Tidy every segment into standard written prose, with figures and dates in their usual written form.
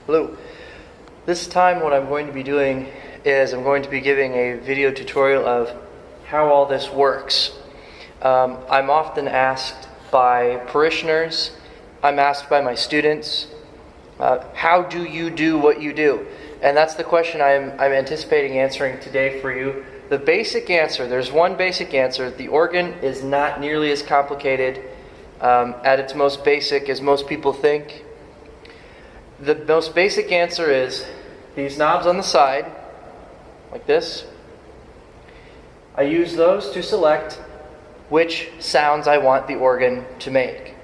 Hello. This time what I'm going to be doing is I'm going to be giving a video tutorial of how all this works. I'm often asked by parishioners, I'm asked by my students, how do you do what you do? And that's the question I'm anticipating answering today for you. The basic answer, there's one basic answer. The organ is not nearly as complicated at its most basic as most people think. The most basic answer is these knobs on the side, like this. I use those to select which sounds I want the organ to make.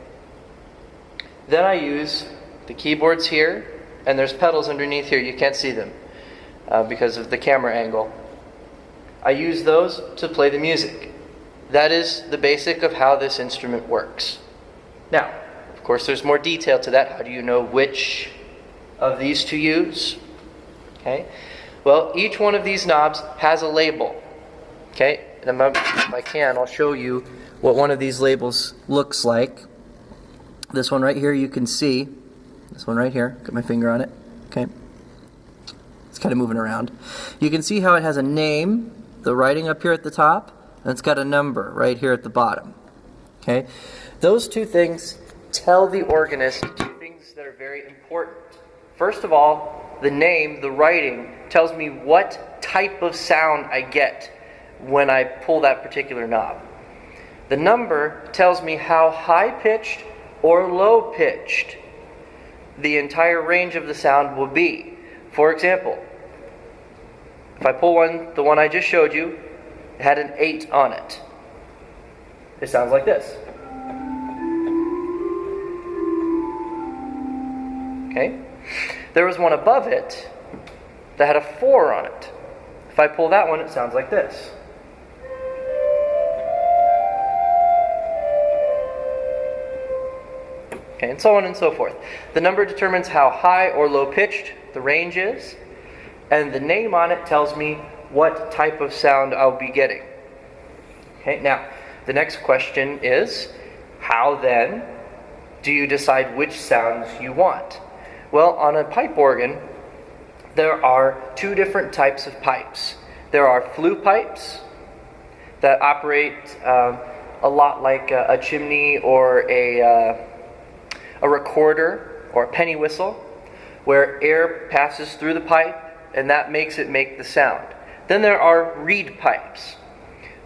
Then I use the keyboards here, and there's pedals underneath here. You can't see them because of the camera angle. I use those to play the music. That is the basic of how this instrument works. Now, of course, there's more detail to that. How do you know which of these to use? Okay. Well, each one of these knobs has a label. Okay. And if I can, I'll show you what one of these labels looks like. This one right here, you can see. This one right here. Got my finger on it. Okay. It's kind of moving around. You can see how it has a name, the writing up here at the top, and it's got a number right here at the bottom. Okay. Those two things tell the organist two things that are very important. First of all, the name, the writing, tells me what type of sound I get when I pull that particular knob. The number tells me how high-pitched or low-pitched the entire range of the sound will be. For example, if I pull the one I just showed you, it had an 8 on it. It sounds like this. Okay? There was one above it that had a 4 on it. If I pull that one, it sounds like this. Okay, and so on and so forth. The number determines how high or low pitched the range is, and the name on it tells me what type of sound I'll be getting. Okay, now, the next question is, how then do you decide which sounds you want? Well, on a pipe organ, there are two different types of pipes. There are flue pipes that operate a lot like a chimney or a recorder or a penny whistle, where air passes through the pipe and that makes it make the sound. Then there are reed pipes.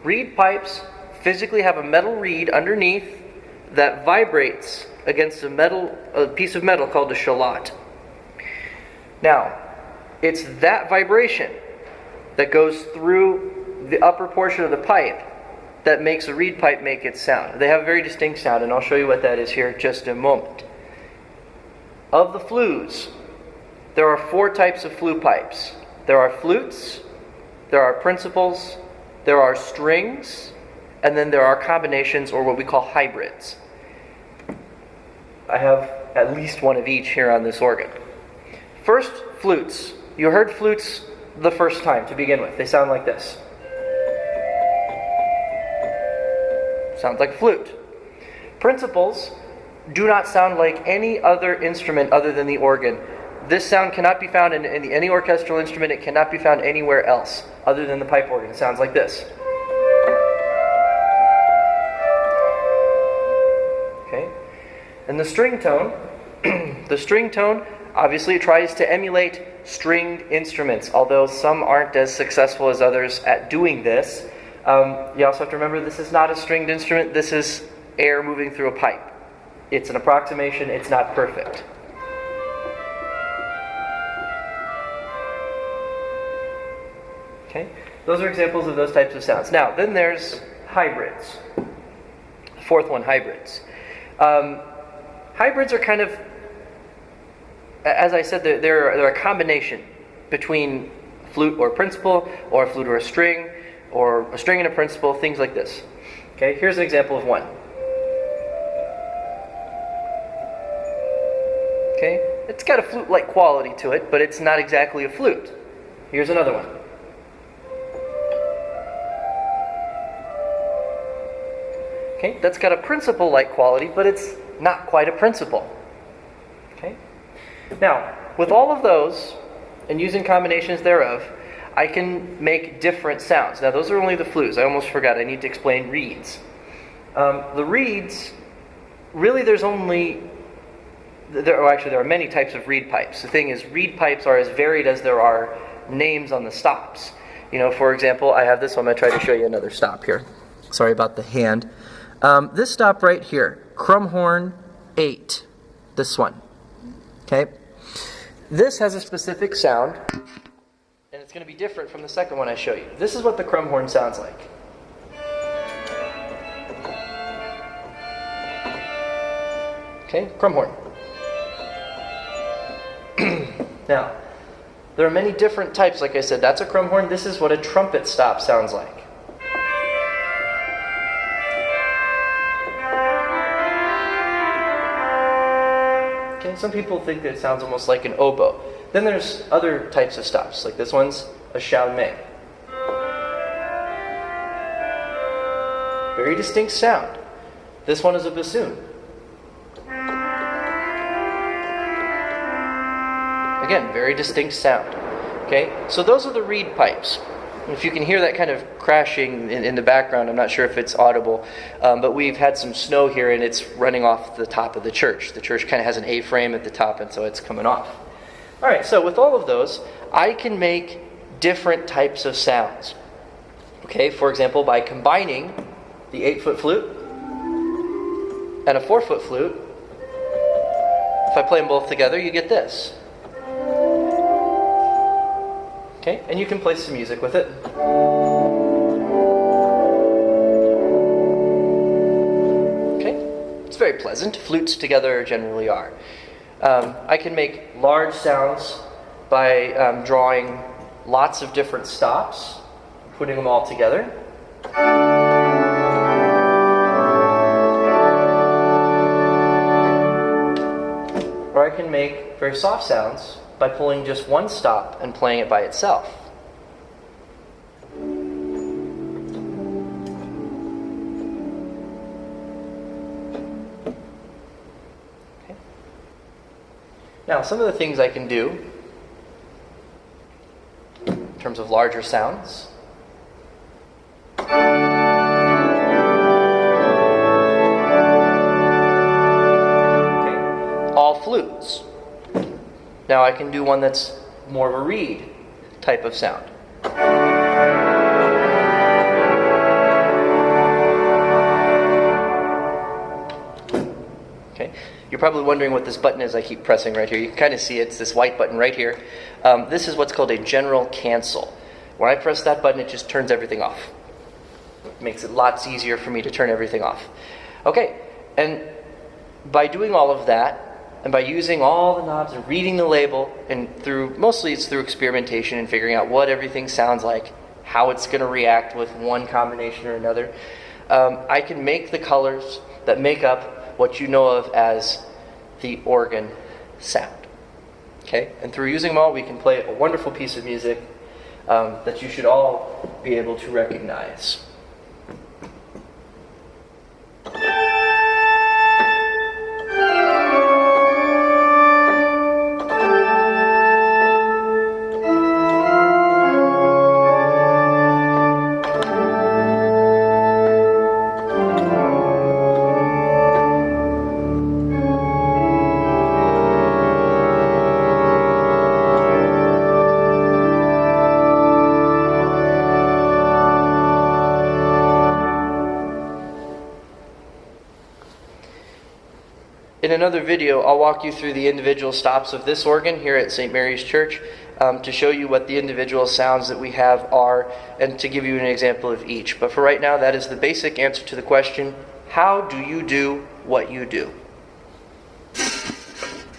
Reed pipes physically have a metal reed underneath that vibrates against a piece of metal called a shallot. Now, it's that vibration that goes through the upper portion of the pipe that makes a reed pipe make its sound. They have a very distinct sound, and I'll show you what that is here in just a moment. Of the flues, there are 4 types of flue pipes. There are flutes, there are principals, there are strings, and then there are combinations, or what we call hybrids. I have at least one of each here on this organ. First, flutes. You heard flutes the first time to begin with. They sound like this. Sounds like a flute. Principals do not sound like any other instrument other than the organ. This sound cannot be found in any orchestral instrument. It cannot be found anywhere else other than the pipe organ. It sounds like this. Okay. And the string tone, obviously it tries to emulate stringed instruments, although some aren't as successful as others at doing this. You also have to remember this is not a stringed instrument. This is air moving through a pipe. It's an approximation. It's not perfect. Okay, those are examples of those types of sounds. Now, then there's hybrids. The fourth one, hybrids. Hybrids are kind of, as I said, they're a combination between flute or principal, or a flute or a string and a principal, things like this. Okay, here's an example of one. Okay, it's got a flute-like quality to it, but it's not exactly a flute. Here's another one. Okay, that's got a principal-like quality, but it's not quite a principal. Okay? Now, with all of those, and using combinations thereof, I can make different sounds. Now, those are only the flutes. I almost forgot. I need to explain reeds. The reeds, really there are many types of reed pipes. The thing is, reed pipes are as varied as there are names on the stops. For example, I have this one. I'm going to try to show you another stop here. Sorry about the hand. This stop right here, Crumhorn 8. This one. Okay? This has a specific sound, and it's going to be different from the second one I show you. This is what the crumhorn sounds like. Okay, crumhorn. Now, there are many different types. Like I said, that's a crumhorn. This is what a trumpet stop sounds like. Okay, some people think that it sounds almost like an oboe. Then there's other types of stops, like this one's a xiaomei. Very distinct sound. This one is a bassoon. Again, very distinct sound. Okay, so those are the reed pipes. If you can hear that kind of crashing in the background, I'm not sure if it's audible, but we've had some snow here and it's running off the top of the church. The church kind of has an A-frame at the top, and so it's coming off. All right, so with all of those, I can make different types of sounds. Okay, for example, by combining the 8-foot flute and a 4-foot flute, if I play them both together, you get this. Okay, and you can play some music with it. Okay, it's very pleasant. Flutes together generally are. I can make large sounds by drawing lots of different stops, putting them all together. Or I can make very soft sounds by pulling just one stop and playing it by itself. Okay. Now, some of the things I can do in terms of larger sounds. Okay. All flutes. Now I can do one that's more of a reed type of sound. Okay, you're probably wondering what this button is I keep pressing right here. You can kind of see it's this white button right here. This is what's called a general cancel. When I press that button, it just turns everything off. It makes it lots easier for me to turn everything off. Okay, and by doing all of that, and by using all the knobs and reading the label, and mostly it's through experimentation and figuring out what everything sounds like, how it's going to react with one combination or another, I can make the colors that make up what you know of as the organ sound. Okay? And through using them all, we can play a wonderful piece of music that you should all be able to recognize. In another video, I'll walk you through the individual stops of this organ here at St. Mary's Church to show you what the individual sounds that we have are and to give you an example of each. But for right now, that is the basic answer to the question, how do you do what you do?